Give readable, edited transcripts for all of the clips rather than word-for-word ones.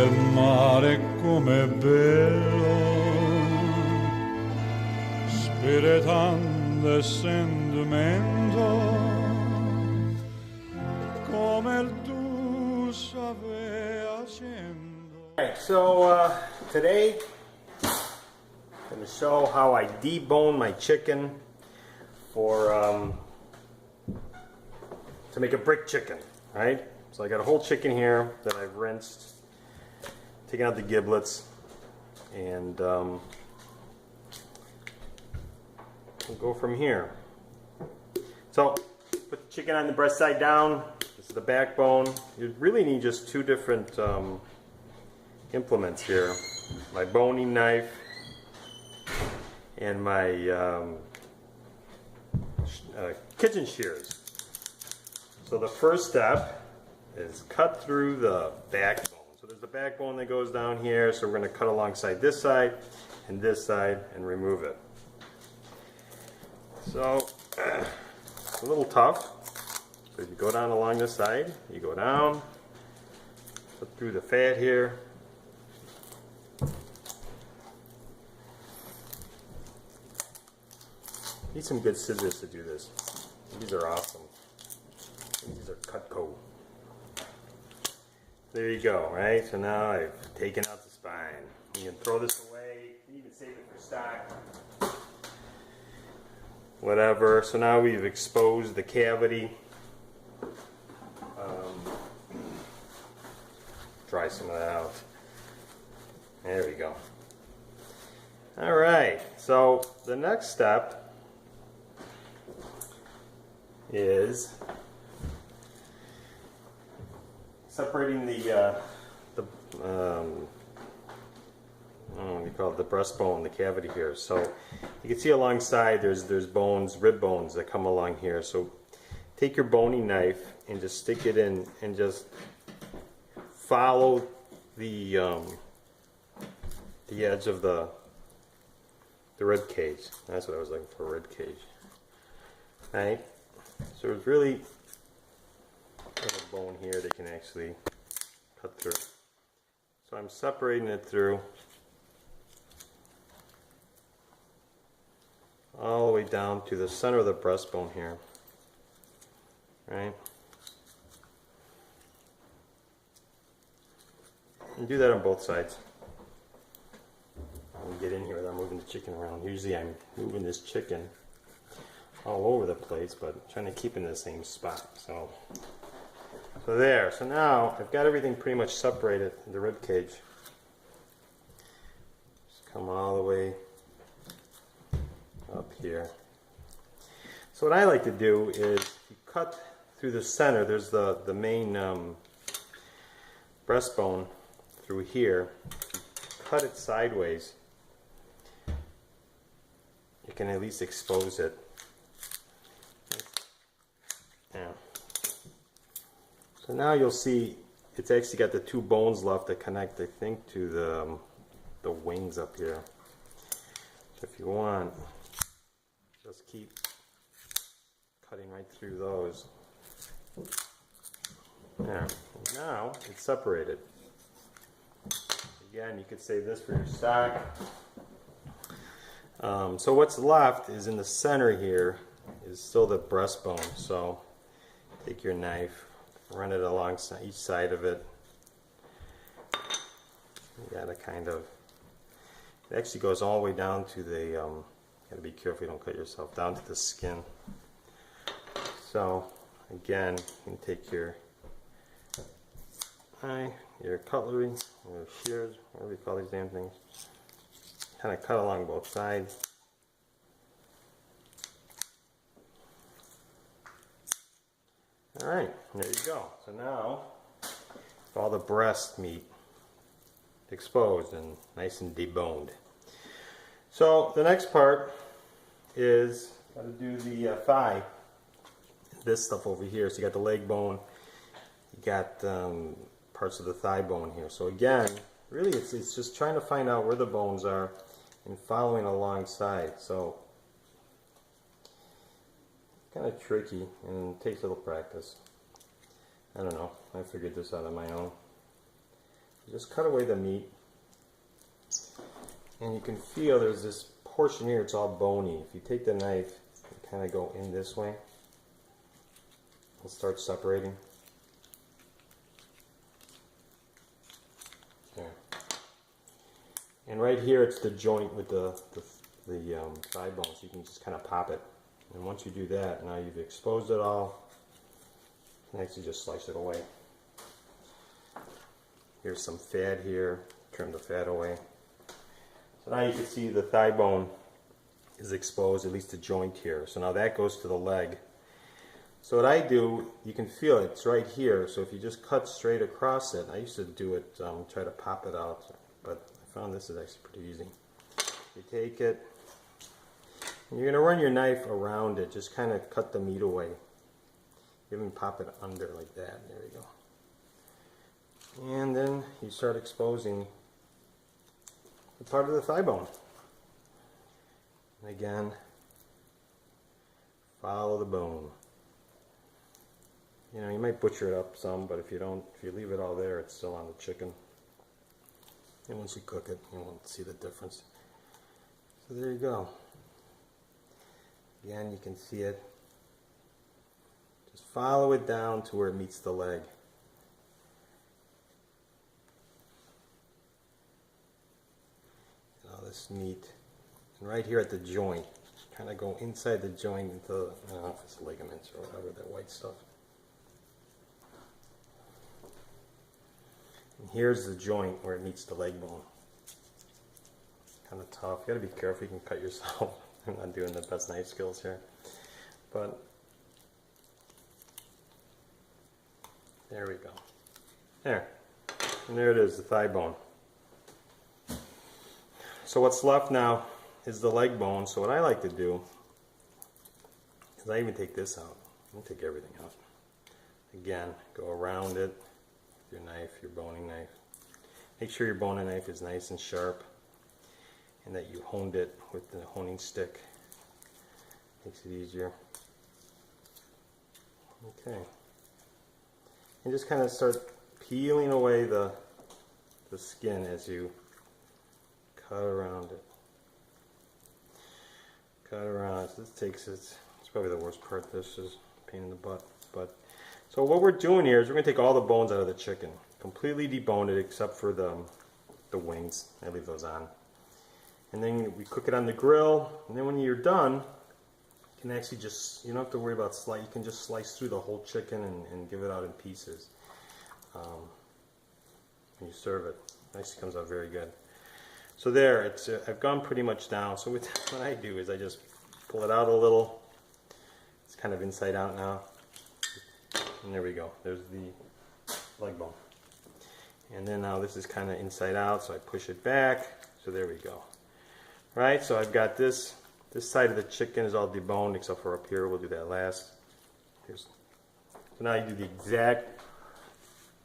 del mare com'è bello, spiritando e sentimento, come il tuo sape accendo. Alright, so today I'm going to show how I debone my chicken for to make a brick chicken, right? So I got a whole chicken here that I've rinsed, taken out the giblets, and we'll go from here. So put the chicken on the breast side down. This is the backbone. You really need just two different implements here. My boning knife and my kitchen shears. So the first step is cut through the backbone. So there's the backbone that goes down here, so we're going to cut alongside this side and remove it. So it's a little tough. So you go down along this side, you go down, put through the fat here. Need some good scissors to do this. These are awesome. These are Cutco. There you go, right? So now I've taken out the spine. You can throw this away. You can even save it for stock. Whatever. So now we've exposed the cavity. Dry some of that out. There we go. Alright, so the next step is separating what do you call it, the breastbone, the cavity here. So you can see alongside there's bones, rib bones that come along here. So take your boning knife and just stick it in and just follow the edge of the rib cage. That's what I was looking for, rib cage. Right? So there's really a little bone here that can actually cut through. So I'm separating it through all the way down to the center of the breastbone here. Right? And do that on both sides. I'll get in here without moving the chicken around. Usually I'm moving this chicken all over the place, but I'm trying to keep it in the same spot. So there. So now I've got everything pretty much separated in the rib cage. Just come all the way up here. So what I like to do is you cut through the center. There's the main breastbone through here. Cut it sideways. You can at least expose it. Yeah. So now you'll see it's actually got the two bones left that connect, I think, to the wings up here. So if you want, just keep cutting right through those. There. Now it's separated. Again, you could save this for your stock. So what's left is in the center here is still the breastbone. So take your knife, run it along each side of it. You gotta kind of, it actually goes all the way down to the, you gotta be careful you don't cut yourself, down to the skin. So again, you can take your cutlery, your shears, whatever you call these damn things, kind of cut along both sides. Alright, there you go. So now, all the breast meat exposed and nice and deboned. So the next part is got to do the thigh. This stuff over here. So you got the leg bone, you got parts of the thigh bone here. So again, really it's just trying to find out where the bones are and following alongside. So kind of tricky and takes a little practice. I don't know, I figured this out on my own. just cut away the meat. And you can feel there's this portion here, it's all bony. If you take the knife and kind of go in this way, it'll start separating. There. And right here it's the joint with the thigh bone, so you can just kind of pop it. And once you do that, now you've exposed it all. Next you just slice it away. Here's some fat here, trim the fat away. So now you can see the thigh bone is exposed, at least the joint here. So now that goes to the leg. So what I do, you can feel it, it's right here. So if you just cut straight across it, I used to do it, try to pop it out, but I found this is actually pretty easy. You take it, and you're going to run your knife around it, just kind of cut the meat away. Even pop it under like that, there we go. And then you start exposing the part of the thigh bone. And again, follow the bone. You know, you might butcher it up some, but if you leave it all there, it's still on the chicken. And once you cook it, you won't see the difference. So there you go. Again, you can see it. Just follow it down to where it meets the leg. And all this meat. And right here at the joint, kind of go inside the joint into, I don't know if it's ligaments or whatever, that white stuff. And here's the joint where it meets the leg bone. Kind of tough. You gotta be careful, you can cut yourself. I'm not doing the best knife skills here. But there we go. There. And there it is, the thigh bone. So what's left now is the leg bone. So what I like to do is I even take this out. I'm going to take everything out. Again, go around it with your knife, your boning knife. Make sure your boning knife is nice and sharp and that you honed it with the honing stick. Makes it easier. Okay. And just kind of start peeling away the skin as you cut around it. Cut around. So this takes it's probably the worst part. This is a pain in the butt. But so what we're doing here is we're going to take all the bones out of the chicken, completely debone it except for the wings. I leave those on. And then we cook it on the grill. And then when you're done, you can actually just, you don't have to worry about slice. You can just slice through the whole chicken and give it out in pieces. When you serve it, it actually comes out very good. So there, it's I've gone pretty much down. So what I do is I just pull it out a little. It's kind of inside out now. And there we go. There's the leg bone. And then now this is kind of inside out, so I push it back. So there we go. Right, so I've got this side of the chicken is all deboned except for up here. We'll do that last. So now you do the exact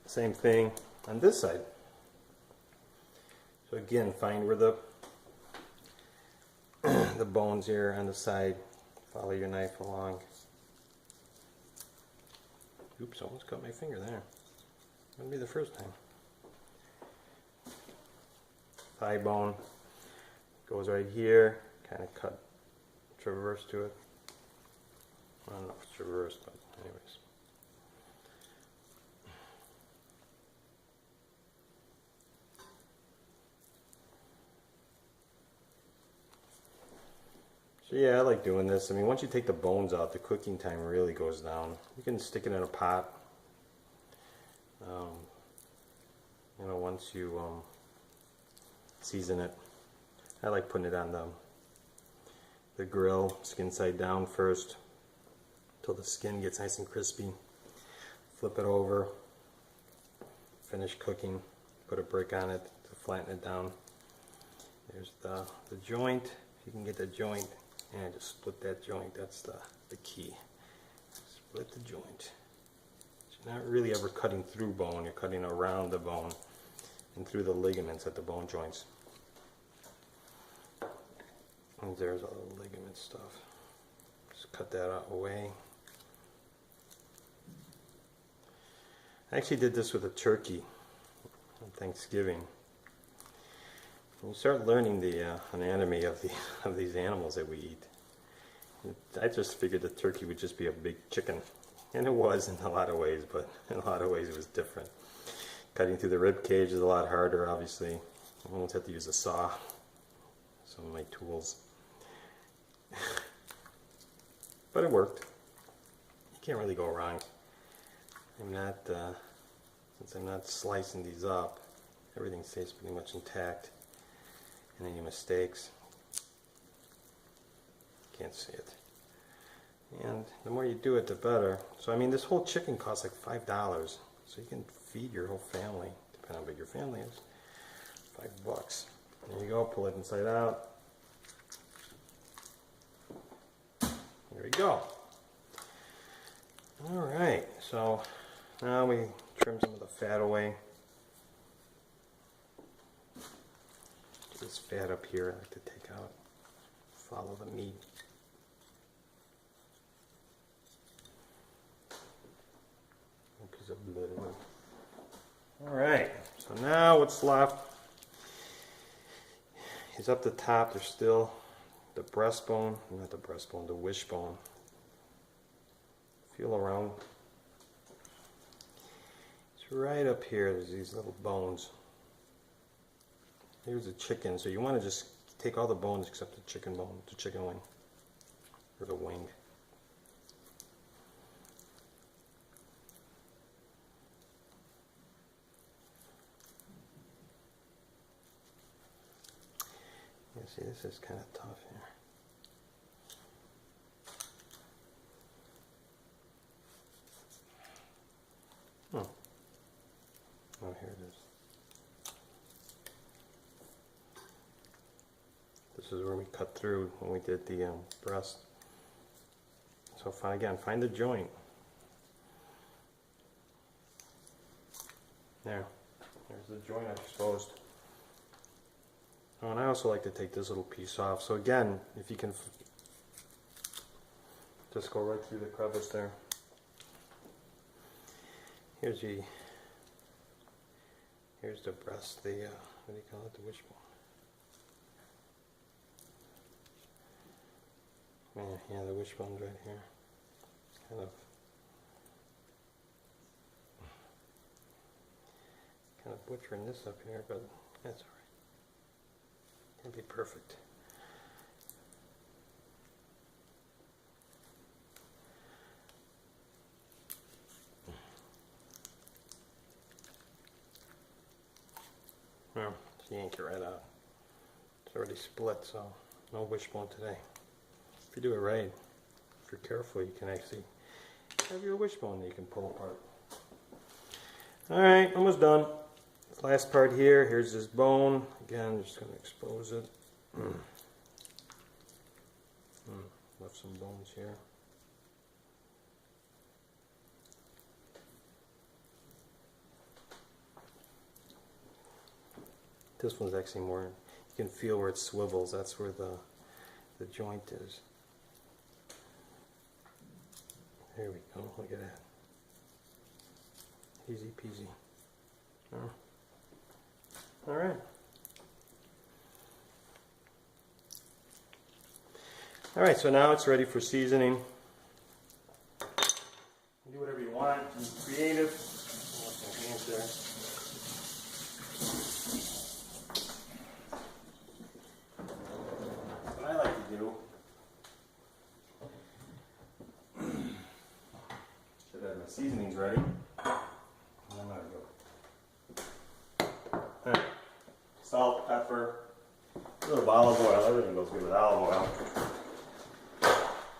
same thing on this side. So again, find where the bones here on the side. Follow your knife along. Oops, almost cut my finger there. That'll be the first time. Thigh bone goes right here. Kind of cut traverse to it. I don't know if it's traverse, but anyways. So yeah, I like doing this. I mean, once you take the bones out, the cooking time really goes down. You can stick it in a pot. You know, once you season it. I like putting it on the grill, skin side down first, until the skin gets nice and crispy. Flip it over, finish cooking, put a brick on it to flatten it down. There's the joint. If you can get the joint, and just split that joint. That's the key. Split the joint. So you're not really ever cutting through bone. You're cutting around the bone and through the ligaments at the bone joints. And there's all the ligament stuff. Just cut that out away. I actually did this with a turkey. on Thanksgiving. And you start learning the anatomy of these animals that we eat. I just figured the turkey would just be a big chicken, and it was in a lot of ways, but in a lot of ways it was different. Cutting through the rib cage is a lot harder, obviously. I almost had to use a saw, some of my tools. But it worked. You can't really go wrong. Since I'm not slicing these up, everything stays pretty much intact. And any mistakes, can't see it. And the more you do it, the better. So I mean, this whole chicken costs like $5. So you can feed your whole family, depending on how big your family is. $5. There you go, pull it inside out. There we go. Alright, so now we trim some of the fat away. This fat up here I like to take out. Follow the meat. A piece of blood. Alright, so now what's left is up the top. There's still the breastbone, not the breastbone, the wishbone. Feel around. It's right up here. There's these little bones. Here's the chicken, so you want to just take all the bones except the chicken bone, the chicken wing, or the wing. You see, this is kind of tough here. Oh, here it is. This is where we cut through when we did the breast. So find the joint. There's the joint I exposed. Oh, and I also like to take this little piece off. So again, if you can just go right through the crevice there. Here's the breast, what do you call it, the wishbone. Yeah, the wishbone's right here. Kind of butchering this up here, but that's alright. Can't be perfect. Well, just yank it right out. It's already split, so no wishbone today. If you do it right, if you're careful, you can actually have your wishbone that you can pull apart. Alright, almost done. This last part here, here's this bone. Again, I'm just going to expose it. Left some bones here. This one's actually more, you can feel where it swivels. That's where the joint is. There we go, look at that. Easy peasy. Oh. Alright. Alright, so now it's ready for seasoning. You do whatever you want, be creative. Some hands there. What I like to do, should have my seasonings ready. And I'm gonna go. Salt, pepper, a little olive oil. Everything goes good with olive oil.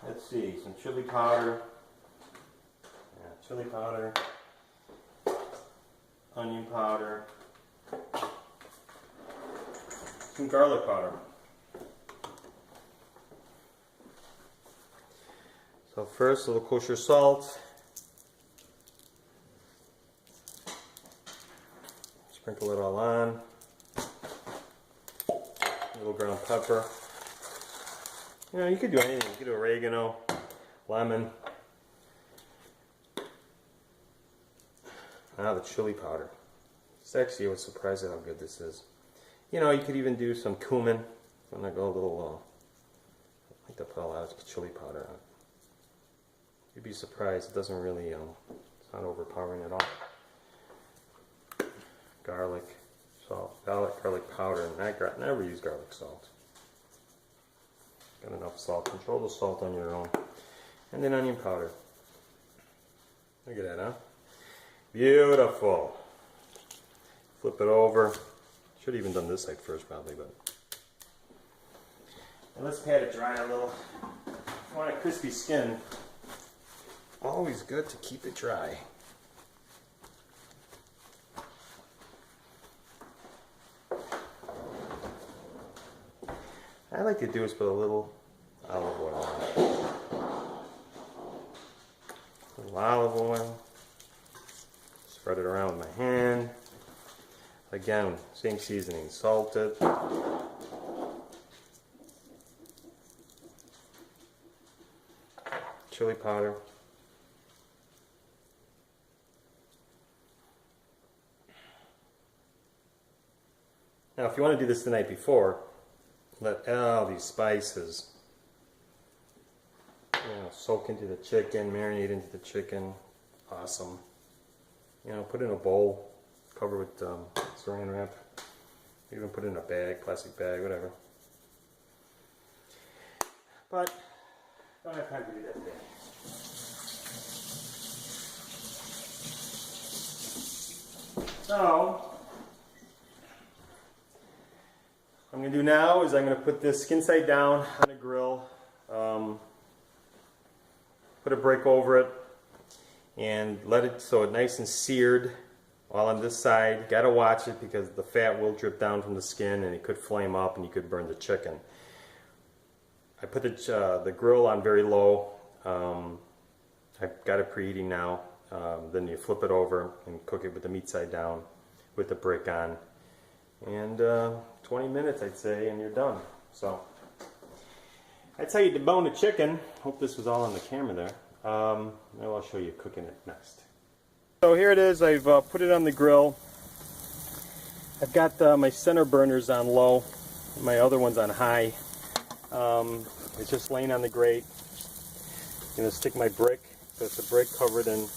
Let's see, some chili powder. Yeah, chili powder. Onion powder. Some garlic powder. So first, a little kosher salt. Sprinkle it all on. A little ground pepper. You know, you could do anything. You could do oregano, lemon. Now the chili powder. Actually, I was surprised at how good this is. You know, you could even do some cumin. I'm gonna go a little. I like to put a lot of chili powder on it. You'd be surprised. It doesn't really. It's not overpowering at all. Garlic, salt, garlic powder, and never use garlic salt. Got enough salt. Control the salt on your own. And then onion powder. Look at that, huh? Beautiful. Flip it over. Should have even done this side first, probably, but. And let's pat it dry a little. If you want a crispy skin, always good to keep it dry. I like to do is put a little olive oil on it. A little olive oil. Spread it around with my hand. Again, same seasoning, salted. Chili powder. Now, if you want to do this the night before, let all these spices soak into the chicken, marinate into the chicken. Awesome. Put it in a bowl, cover with saran wrap. Even put it in a bag, plastic bag, whatever. But don't have time to do that today. So what I'm going to do now is I'm going to put this skin side down on the grill, put a brick over it, and let it so it's nice and seared while on this side. Got to watch it because the fat will drip down from the skin and it could flame up and you could burn the chicken. I put the grill on very low. I've got it preheating now. Then you flip it over and cook it with the meat side down with the brick on. And 20 minutes I'd say and you're done. So that's how you debone a chicken. Hope this was all on the camera there. Maybe I'll show you cooking it next. So here it is. I've put it on the grill. I've got my center burners on low, my other one's on high. It's just laying on the grate. I'm going to stick my brick. So it's a brick covered in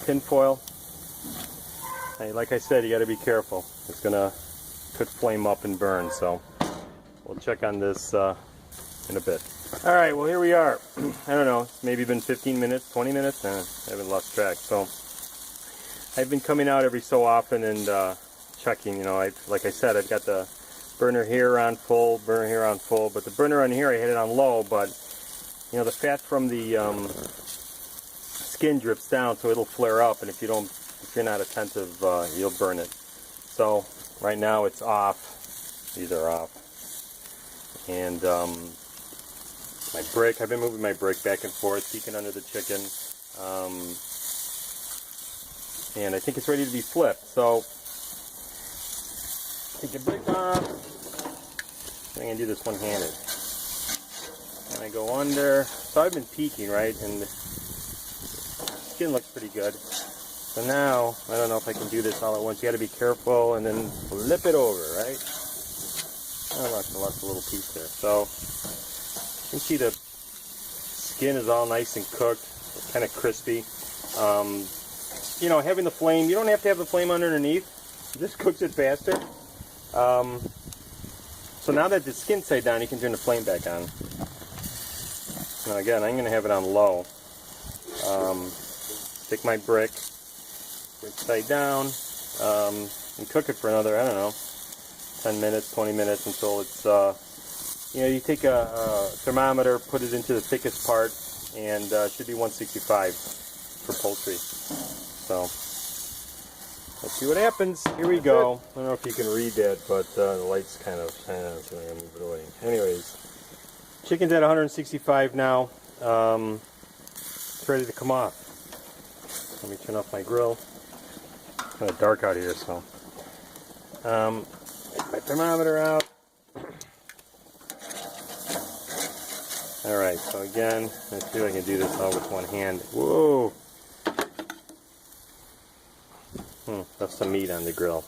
tin foil. Hey, like I said, you got to be careful. It's could flame up and burn. So we'll check on this in a bit. All right, well here we are. I don't know, it's maybe been 15 minutes, 20 minutes. I haven't lost track. So I've been coming out every so often and checking. Like I said, I've got the burner here on full, burner here on full, but the burner on here I had it on low. But the fat from the skin drips down, so it'll flare up, and if you're not attentive, you'll burn it. So right now it's off. These are off. And my brick, I've been moving my brick back and forth, peeking under the chicken. And I think it's ready to be flipped. So take the brick off. I'm going to do this one-handed. And I go under. So I've been peeking, right? And the skin looks pretty good. So now, I don't know if I can do this all at once. You got to be careful and then flip it over, right? I lost a little piece there. So you can see the skin is all nice and cooked, kind of crispy. Having the flame, you don't have to have the flame underneath. It just cooks it faster. So now that the skin's side down, you can turn the flame back on. Now again, I'm going to have it on low. Stick my brick side down, and cook it for another, I don't know, 10 minutes, 20 minutes until it's, you take a thermometer, put it into the thickest part, and it should be 165 for poultry. So let's see what happens. Here we go. I don't know if you can read that, but the light's kind of, so I'm going to move it away. Anyways, chicken's at 165 now. It's ready to come off. Let me turn off my grill. It's kind of dark out here, so. Take my thermometer out. Alright, so again, let's see if I can do this all with one hand. Whoa! Left some meat on the grill.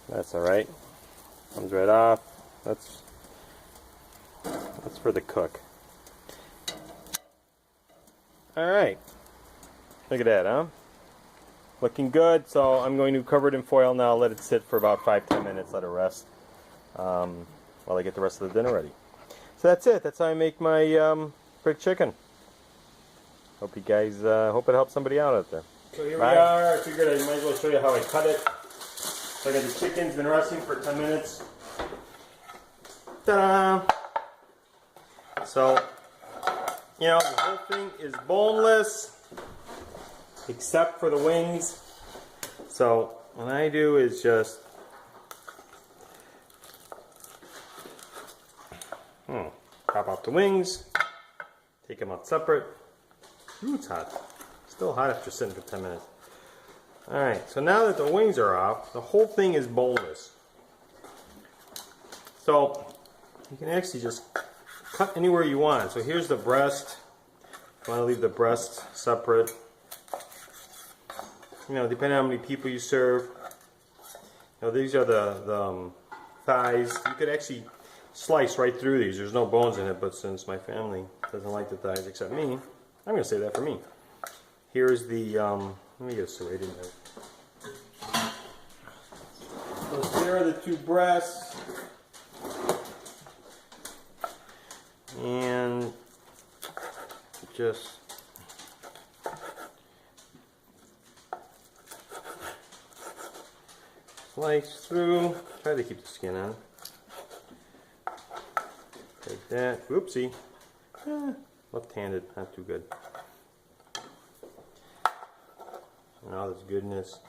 That's alright. Comes right off. That's for the cook. Alright. Look at that, huh? Looking good, so I'm going to cover it in foil now, let it sit for about 5-10 minutes, let it rest while I get the rest of the dinner ready. So that's it. That's how I make my brick chicken. Hope you guys, hope it helps somebody out there. So here we are. I figured I might as well show you how I cut it. So I got the chicken's been resting for 10 minutes. Ta-da! So, you know, the whole thing is boneless, except for the wings. So what I do is just chop off the wings, take them out separate. Ooh, it's hot. Still hot after sitting for 10 minutes. Alright, so now that the wings are off, the whole thing is boneless. So you can actually just cut anywhere you want. So here's the breast. If you want to leave the breast separate. You know, depending on how many people you serve. You know, these are the thighs. You could actually slice right through these. There's no bones in it, but since my family doesn't like the thighs except me, I'm going to say that for me. Here's the, let me get it serrated in there. So here are the two breasts. And just slice through. Try to keep the skin on. Take that. Whoopsie. Left-handed, not too good. And all this goodness.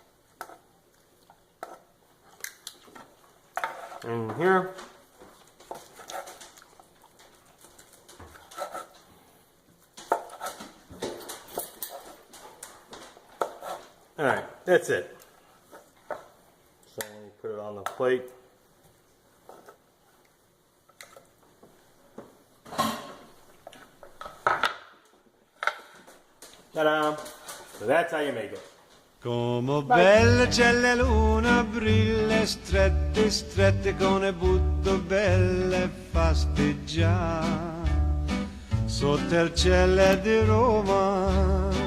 And here. Alright, that's it. So let me put it on the plate. Ta-da! So that's how you make it. Come belle c'è la luna, brille strette, strette con le butto belle fasteggiare sotto il cielo di Roma.